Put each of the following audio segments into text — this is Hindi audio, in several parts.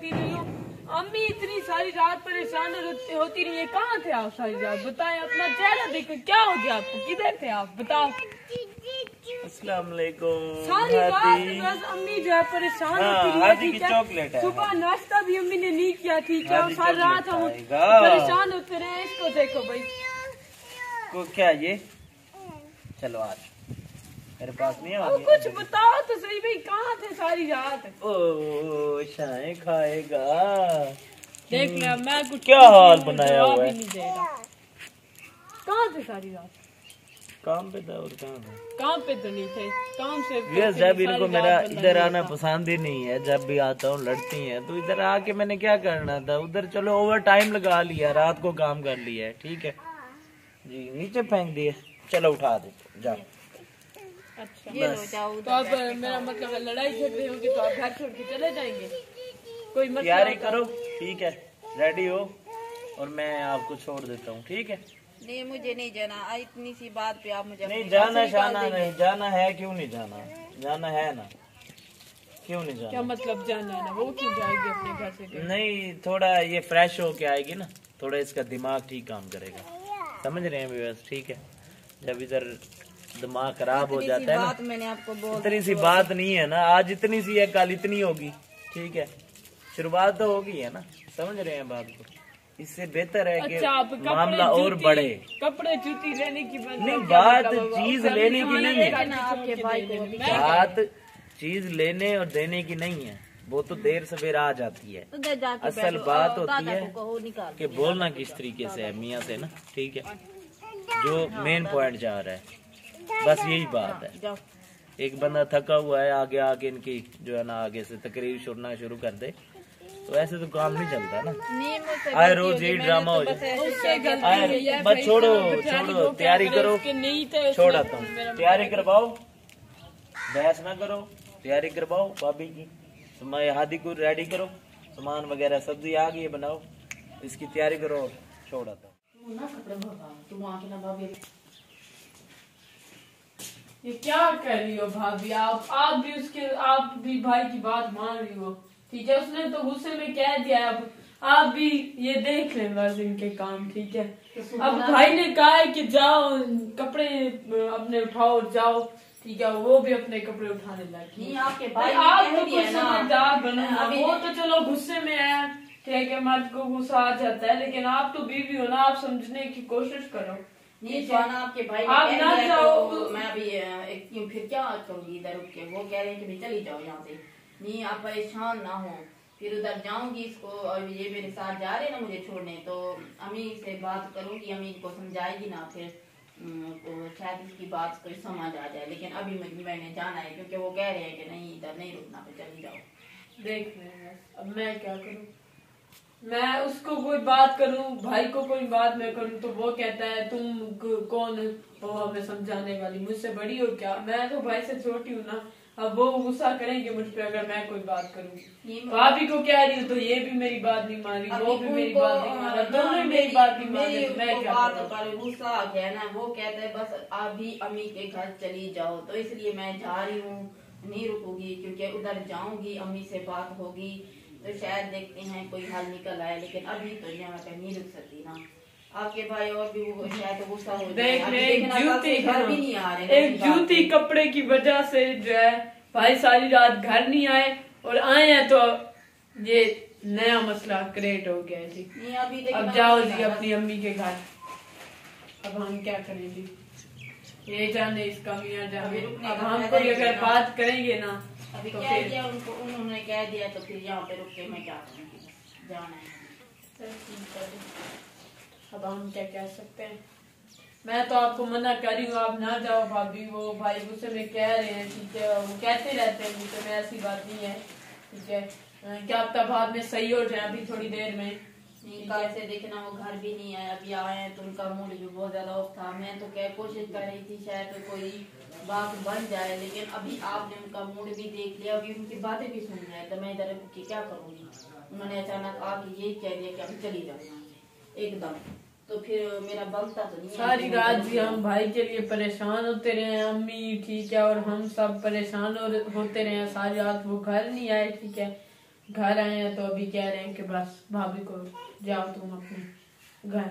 करती रही हूँ। अम्मी इतनी सारी रात परेशान होती रही है। कहाँ थे आप सारी रात? बताएं, अपना चेहरा देखो, क्या हो गया आपको? किधर थे आप? बताओ। अस्सलाम वालेकुम। सारी रात बस अम्मी जो है परेशान होती रही है, ठीक है। सुबह नाश्ता भी अम्मी ने नहीं किया, ठीक है। और सारी रात हम परेशान होते रहे। इसको देखो भाई को क्या ये, चलो आज मेरे पास नहीं है। कुछ बताओ तो सही भाई, कहाँ थे सारी रात? ओ शाय खाएगा। देख लिया मैं कुछ क्या हाल बनाया हुआ है। कहाँ थे सारी रात? काम पे था। और कहाँ था? काम पे तो नहीं थे, काम से। ये जब इनको मेरा इधर आना पसंद ही नहीं है, जब भी आता हूँ लड़ती हैं, तो इधर आके मैंने क्या करना था? उधर चलो ओवर टाइम लगा लिया, रात को काम कर लिया है, ठीक है जी। नीचे फेंक दिए, चलो उठा दे जाओ। अच्छा तो अब मेरा मतलब लड़ाई झगड़े होगी तो आप घर छोड़ के चले जाएंगे? कोई मसला? तैयारी करो, ठीक है, रेडी हो और मैं आपको छोड़ देता हूँ, ठीक है। नहीं मुझे नहीं जाना, इतनी सी बात पे आप मुझे नहीं जाना, शाना नहीं जाना है। क्यों नहीं जाना? जाना है ना, क्यों नहीं जाना? क्या मतलब जाना है ना? वो क्यों जाएगी अपने घर से? नहीं, थोड़ा ये फ्रेश होके आएगी ना, थोड़ा इसका दिमाग ठीक काम करेगा, समझ रहे हैं व्यूअर्स, ठीक है। जब इधर दिमाग खराब हो जाता है ना, मैंने आपको इतनी सी बात नहीं है ना, आज इतनी सी है, कल इतनी होगी, ठीक है। शुरुआत तो होगी है ना, समझ रहे हैं बात को। इससे बेहतर है कि मामला और बढ़े। कपड़े जूती लेने की नहीं, बात चीज लेने की नहीं है, बात चीज लेने और देने की नहीं है, वो तो देर सवेरा आ जाती है। असल बात होती है कि बोलना किस तरीके से है मियाँ से ना, ठीक है। जो मेन पॉइंट जा रहा है, बस यही बात है। एक बंदा थका हुआ है, आगे आके इनकी जो है ना आगे से तकरीर सुनना शुरू कर दे, तो ऐसे तो काम नहीं चलता ना। आए रोज यही ड्रामा हो जाए। बस छोड़ो छोड़ो, तैयारी करो, छोड़ाता हूँ। तैयारी करवाओ, बहस ना करो, तैयारी करवाओ भाभी की। हादी को रेडी करो, सामान वगैरह सब्जी आ गई है, बनाओ, इसकी तैयारी करो, छोड़ाता हूँ। ये क्या कर रही हो भाभी? आप भी भाई की बात मान रही हो, ठीक है। उसने तो गुस्से में कह दिया, अब आप भी ये देख लें बस इनके काम, ठीक है। अब भाई ने कहा है कि जाओ कपड़े अपने उठाओ और जाओ, ठीक है। वो भी अपने कपड़े उठाने लगी। आपके भाई आप तो कुछ समझदार बनो। वो तो चलो गुस्से में है, ठीक है, मर्द को गुस्सा आ जाता है, लेकिन आप तो बीवी हो ना, आप समझने की कोशिश करो। नहीं जाना, आपके भाई आप ना जाओ तो मैं अभी फिर क्या करूंगी इधर रुक के? वो कह रहे हैं कि भाई चली जाओ यहाँ से। नहीं आप परेशान ना हो, फिर उधर जाऊंगी इसको, और ये मेरे साथ जा रहे हैं ना मुझे छोड़ने, तो अम्मी से बात करूंगी, अम्मी को समझाएगी ना, फिर तो शायद इसकी बात कोई समझ आ जाए। लेकिन अभी मैंने जाना है, क्योंकि वो कह रहे हैं कि नहीं इधर नहीं रुकना, तो चली जाओ। देख रहे, अब मैं क्या करूं? मैं उसको कोई बात करूं, भाई को कोई बात मैं करूं, तो वो कहता है तुम कौन हो हमें समझाने वाली, मुझसे बड़ी हो क्या? मैं तो भाई से छोटी हूँ ना। अब वो गुस्सा करेंगे मुझ पे अगर मैं कोई बात करूंगी। भाभी को कह रही हूँ तो ये भी मेरी बात नहीं मान रही, वो भी मेरी बात नहीं मान रहा, दोनों मेरी बात नहीं मान रहे। मैं क्या करूं? गुस्सा आ गया ना, वो कहता है बस अभी अम्मी के घर चली जाओ, तो इसलिए मैं जा रही हूँ, नहीं रुकूंगी, क्योंकि उधर जाऊंगी अम्मी से बात होगी, तो शायद देखते हैं कोई हल निकल आए। लेकिन अभी तो यहाँ पे नहीं रुक सकती ना, आपके भाई और भी वो शायद गुस्सा हो जाए। घर भी नहीं आ रहे, एक जूती कपड़े की वजह से जो है भाई सारी रात घर नहीं आए, और आए हैं तो ये नया मसला क्रिएट हो गया जी। अब जाओ जी अपनी अम्मी के घर। अब हम क्या करें जी, ये जाने इसका मियाँ जाने। अब हम कोई अगर बात करेंगे ना, अभी तो कह दिया उनको, उन्होंने कह दिया, तो फिर यहाँ पे रुक के मैं क्या करूँगी? जाना है। अब हम क्या कह सकते हैं? मैं तो आपको मना कर रही हूँ, आप ना जाओ भाभी। वो भाई गुस्से में कह रहे हैं, ठीक है, वो कहते रहते हैं गुस्से में, ऐसी बात नहीं है, ठीक है। क्या पता बाद में सही हो जाए अभी थोड़ी देर में। कल से देखना वो घर भी नहीं आए, अभी आए हैं तो उनका मूड भी बहुत ज्यादा ऑफ था। मैं तो क्या कोशिश कर रही थी शायद तो कोई बात बन जाए, लेकिन अभी आपने उनका मूड भी देख लिया, अभी उनकी बातें भी सुन रहे, तो मैं इधर की क्या करूँगी? उन्होंने अचानक आके यही कह दिया कि अभी चली जाओ यहाँ से एकदम, तो फिर मेरा बनता तो नहीं। सारी रात भी हम भाई के लिए परेशान होते रहे, अम्मी, ठीक है, और हम सब परेशान होते रहे सारी रात। वो घर नहीं आए, ठीक है, घर आए हैं तो अभी कह रहे हैं कि बस भाभी को जाओ तुम अपने घर।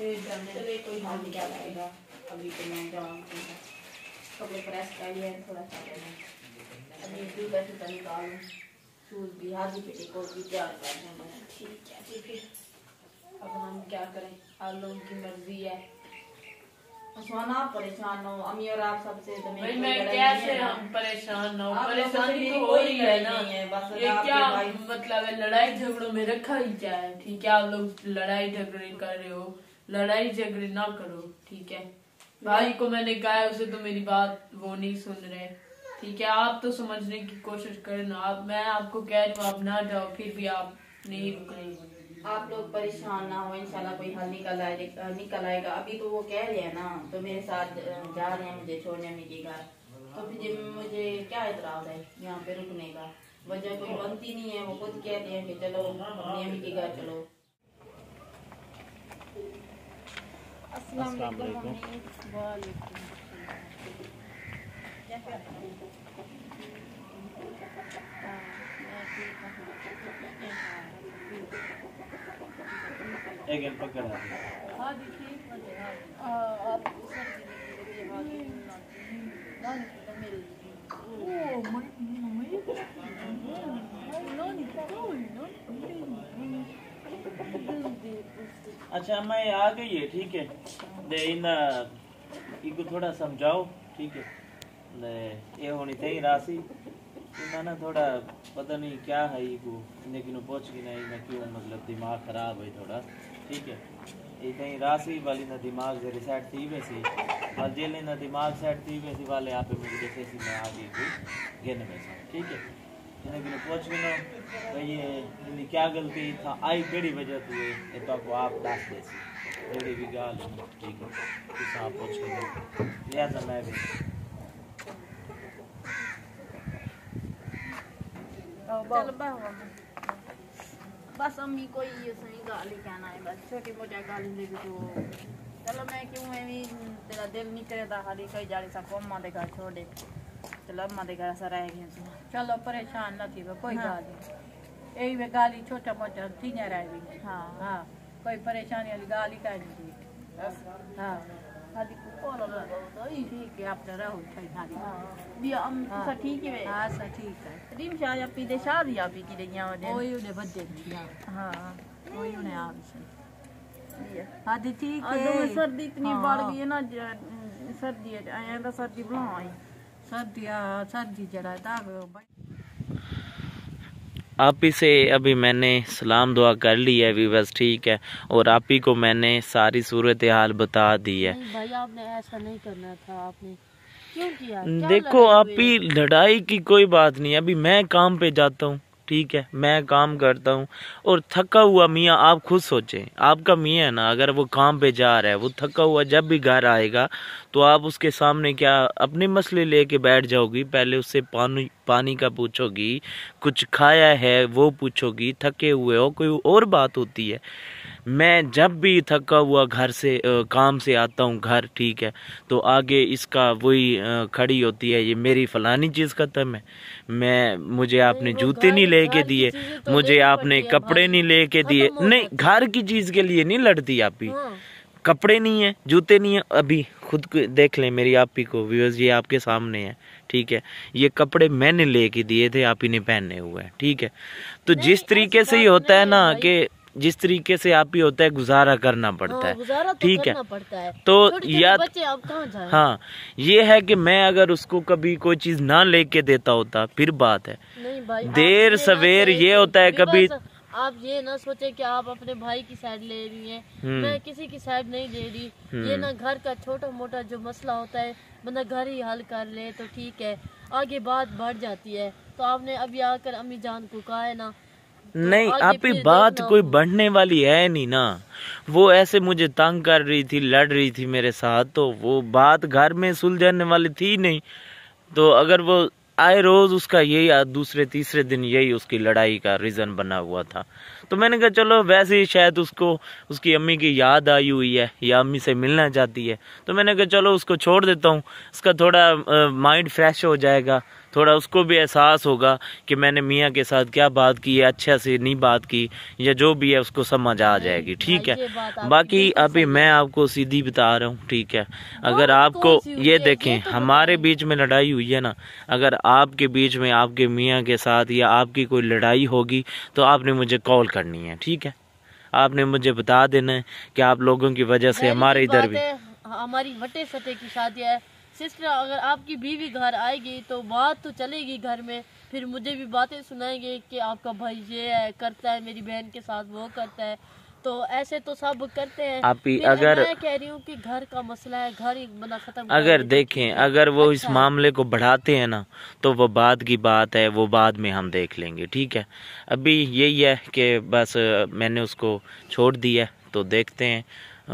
चलिए कोई हाल नहीं, क्या करेगा। अभी तो मैं जाऊँगी कपड़े प्रेस कर लिए थोड़ा सा, अभी जूता जूता निकालूँ, शूज भी हाथी पेटी को भी तैयार कर दें। ठीक है फिर अब हम क्या करें, आप लोगों की मर्जी है। आप परेशान हो, अम्मी और आप सबसे तो भाई मैं कैसे हम परेशान ना हो, परेशानी तो हो ही है ना। ये क्या मतलब है, लड़ाई झगड़ों में रखा ही क्या है। ठीक है, आप लोग लड़ाई झगड़े कर रहे हो, लड़ाई झगड़े ना करो। ठीक है, भाई को मैंने कहा उसे तो मेरी बात वो नहीं सुन रहे। ठीक है, आप तो समझने की कोशिश करें ना। आप मैं आपको कह रही हूँ आप ना जाओ, फिर भी आप नहीं रुक रहे। आप लोग परेशान ना हो, इंशाल्लाह कोई हल निकल आएगा। अभी तो वो कह रहे हैं ना, तो मेरे साथ जा रहे हैं मुझे छोड़ने अम्मी के घर, तो फिर मुझे क्या एतराज है यहाँ पे रुकने का। वजह कोई बनती नहीं है, वो खुद कहते हैं कि चलो अपनी अम्मी के घर चलो। अस्सलाम वालेकुम। एक पकड़ अच्छा मैं आ गई है। ठीक है, इनको थोड़ा समझाओ। ठीक है, ये होनी चाहिए राशि ना थोड़ा पता नहीं क्या है इको, लेकिन पहुँच गई नहीं मैं क्यों, मतलब दिमाग खराब है थोड़ा। ठीक है, ये कहीं राशि वाली ना दिमाग जरी सेट थी वैसी, और जेल ना दिमाग सेट थी वैसी वाले यहाँ पे मुझे जैसे मैं आ गई थी गिन में से। ठीक है, लेकिन पहुँच गई ना भाई, ये क्या गलती था आई केड़ी वजह थी ये तो आपको आप दस दे जेड़ी भी गाल। ठीक है, किस आप पहुँच गए लिहाजा मैं भी बस अम्मी को ये सही गाली कहना है, बस छोटी मोटी गाली दे तो चलो। मैं क्यों मैं भी तेरा दिल नहीं करेगा खाली कहीं जा रही सको अम्मा दे घर छोड़े, चलो अम्मा दे घर सा रह गए। चलो परेशान न थी कोई गाली, यही वे गाली छोटा मोटा थी न रही। हाँ हाँ, कोई परेशानी वाली गाली का नहीं थी। हाँ खाली ठीक है, आप रहो भी हम सब ठीक है। हाँ सब ठीक है। रिम शाह पी दे शादी आप की रही हैं ओही उन्हें बच्चे हाँ ओही उन्हें आ हाँ ठीक है। सर्दी इतनी बढ़ गई है ना, सर्दी है तो सर्दी बुलाई सर्दी जरा आप ही से अभी मैंने सलाम दुआ कर ली है अभी बस। ठीक है, और आप ही को मैंने सारी सूरत हाल बता दी है। नहीं भाई आपने ऐसा नहीं करना था, आपने क्यों किया? देखो आप ही लड़ाई की कोई बात नहीं, अभी मैं काम पे जाता हूँ। ठीक है, मैं काम करता हूँ और थका हुआ मियाँ, आप खुद सोचें, आपका मियाँ है ना, अगर वो काम पे जा रहा है, वो थका हुआ जब भी घर आएगा तो आप उसके सामने क्या अपने मसले लेके बैठ जाओगी? पहले उससे पानी का पूछोगी, कुछ खाया है वो पूछोगी, थके हुए हो कोई और बात होती है। मैं जब भी थका हुआ घर से काम से आता हूँ घर, ठीक है, तो आगे इसका वही खड़ी होती है, ये मेरी फलानी चीज़ खत्म है, मुझे आपने जूते नहीं लेके दिए, मुझे आपने कपड़े नहीं लेके दिए। नहीं, घर की चीज़ के लिए नहीं लड़ती आप ही, कपड़े नहीं है, जूते नहीं है। अभी खुद देख लें मेरी आप ही को, व्यूअर्स ये आपके सामने है। ठीक है, ये कपड़े मैंने लेके दिए थे, आप ही ने पहने हुए हैं। ठीक है, तो जिस तरीके से ये होता है ना कि जिस तरीके से आप ही होता है गुजारा करना पड़ता है। ठीक है, तो या हाँ ये है कि मैं अगर उसको कभी कोई चीज ना लेके देता होता फिर बात है, देर सवेर ये होता है। कभी आप ये ना सोचे कि आप अपने भाई की साइड ले रही हैं, मैं किसी की साइड नहीं ले रही। ये ना घर का छोटा मोटा जो मसला होता है बंदा घर ही हल कर ले तो ठीक है, आगे बात बढ़ जाती है। तो आपने अभी आकर अम्मी जान को कहा है ना, तो नहीं आप ही बात कोई बढ़ने वाली है नहीं ना। वो ऐसे मुझे तंग कर रही थी, लड़ रही थी मेरे साथ, तो वो बात घर में सुलझाने वाली थी नहीं। तो अगर वो आए रोज उसका यही दूसरे तीसरे दिन यही उसकी लड़ाई का रीजन बना हुआ था, तो मैंने कहा चलो वैसे ही शायद उसको उसकी अम्मी की याद आई हुई है या अम्मी से मिलना चाहती है, तो मैंने कहा चलो उसको छोड़ देता हूँ, उसका थोड़ा माइंड फ्रेश हो जाएगा, थोड़ा उसको भी एहसास होगा कि मैंने मियाँ के साथ क्या बात की है, अच्छा से नहीं बात की या जो भी है उसको समझ आ जाएगी। ठीक है, बाकी अभी मैं आपको सीधी बता रहा हूँ, ठीक है, अगर आपको ये देखें हमारे बीच में लड़ाई हुई है ना, अगर आपके बीच में आपके मियाँ के साथ या आपकी कोई लड़ाई होगी तो आपने मुझे कॉल करनी है। ठीक है, आपने मुझे बता देना है कि आप लोगों की वजह से हमारे इधर भी हमारी वटे सटे की शादी है। सिस्टर अगर आपकी बीवी घर आएगी तो बात तो चलेगी घर में, फिर मुझे भी बातें सुनाएंगे कि आपका भाई ये है करता है, मेरी बहन के साथ वो करता है, तो ऐसे तो सब करते हैं। आप अगर मैं कह रही हूँ कि घर का मसला है, घर ही बना खत्म। अगर देखें अगर वो इस मामले को बढ़ाते हैं ना तो वो बाद की बात है, वो बाद में हम देख लेंगे। ठीक है, अभी यही है कि बस मैंने उसको छोड़ दिया, तो देखते हैं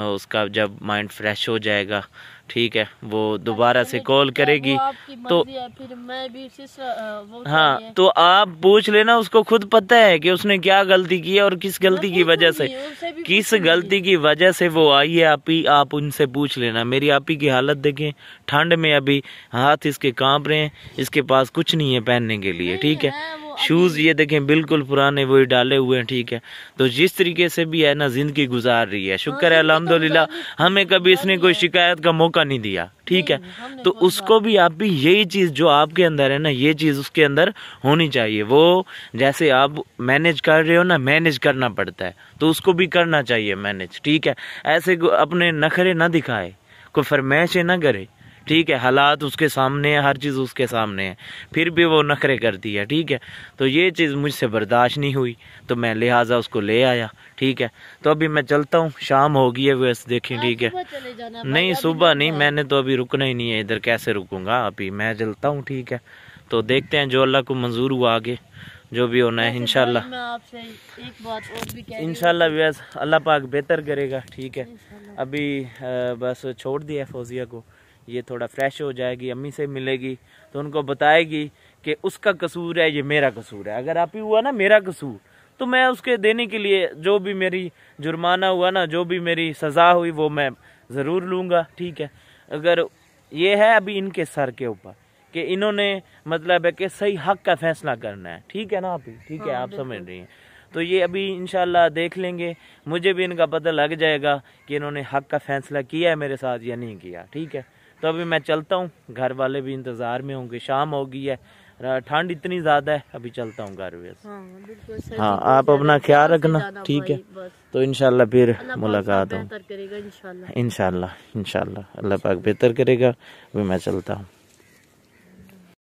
उसका जब माइंड फ्रेश हो जाएगा, ठीक है, वो दोबारा से कॉल करेगी तो फिर मैं भी हाँ, तो आप पूछ लेना, उसको खुद पता है कि उसने क्या गलती की है और किस गलती की वजह से, किस गलती की वजह से वो आई है। आप उनसे पूछ लेना। मेरी आपी की हालत देखें, ठंड में अभी हाथ इसके कांप रहे हैं, इसके पास कुछ नहीं है पहनने के लिए। ठीक है, शूज ये देखें बिल्कुल पुराने वही डाले हुए हैं। ठीक है, तो जिस तरीके से भी है ना जिंदगी गुजार रही है, शुक्र है अल्हम्दुलिल्लाह, हमें कभी इसने कोई शिकायत का मौका नहीं दिया। ठीक है, तो उसको भी आप भी यही चीज जो आपके अंदर है ना, ये चीज उसके अंदर होनी चाहिए। वो जैसे आप मैनेज कर रहे हो ना, मैनेज करना पड़ता है, तो उसको भी करना चाहिए मैनेज। ठीक है, ऐसे अपने नखरे ना दिखाए, कोई फरमाइशें ना करे। ठीक है, हालात उसके सामने है, हर चीज़ उसके सामने है, फिर भी वो नखरे करती है। ठीक है, तो ये चीज़ मुझसे बर्दाश्त नहीं हुई, तो मैं लिहाजा उसको ले आया। ठीक है, तो अभी मैं चलता हूँ, शाम हो गई है वैसे देखें। ठीक है, नहीं सुबह नहीं, मैंने तो अभी रुकना ही नहीं है इधर, कैसे रुकूंगा, अभी मैं चलता हूँ। ठीक है, तो देखते हैं जो अल्लाह को मंजूर हुआ आगे जो भी होना है इंशाल्लाह। मैं आपसे एक बात और भी कह इंशाल्लाह व्यास अल्लाह पाक बेहतर करेगा। ठीक है, अभी बस छोड़ दिया फौजिया को, ये थोड़ा फ्रेश हो जाएगी, अम्मी से मिलेगी तो उनको बताएगी कि उसका कसूर है, ये मेरा कसूर है। अगर आप ही हुआ ना मेरा कसूर, तो मैं उसके देने के लिए जो भी मेरी जुर्माना हुआ ना, जो भी मेरी सज़ा हुई वो मैं ज़रूर लूँगा। ठीक है, अगर ये है अभी इनके सर के ऊपर कि इन्होंने मतलब है कि सही हक का फैसला करना है। ठीक है ना आप ही, ठीक है, आप समझ रही हैं, तो ये अभी इंशाल्लाह देख लेंगे, मुझे भी इनका पता लग जाएगा कि इन्होंने हक का फैसला किया है मेरे साथ या नहीं किया। ठीक है, तो अभी मैं चलता हूँ, घर वाले भी इंतज़ार में होंगे, शाम हो गई है, ठंड इतनी ज़्यादा है, अभी चलता हूँ घर वैसे। हाँ, आप अपना ख्याल रखना। ठीक है, तो इंशाल्लाह फिर मुलाकात हो, इंशाल्लाह इंशाल्लाह अल्लाह पाक बेहतर करेगा। अभी मैं चलता हूँ।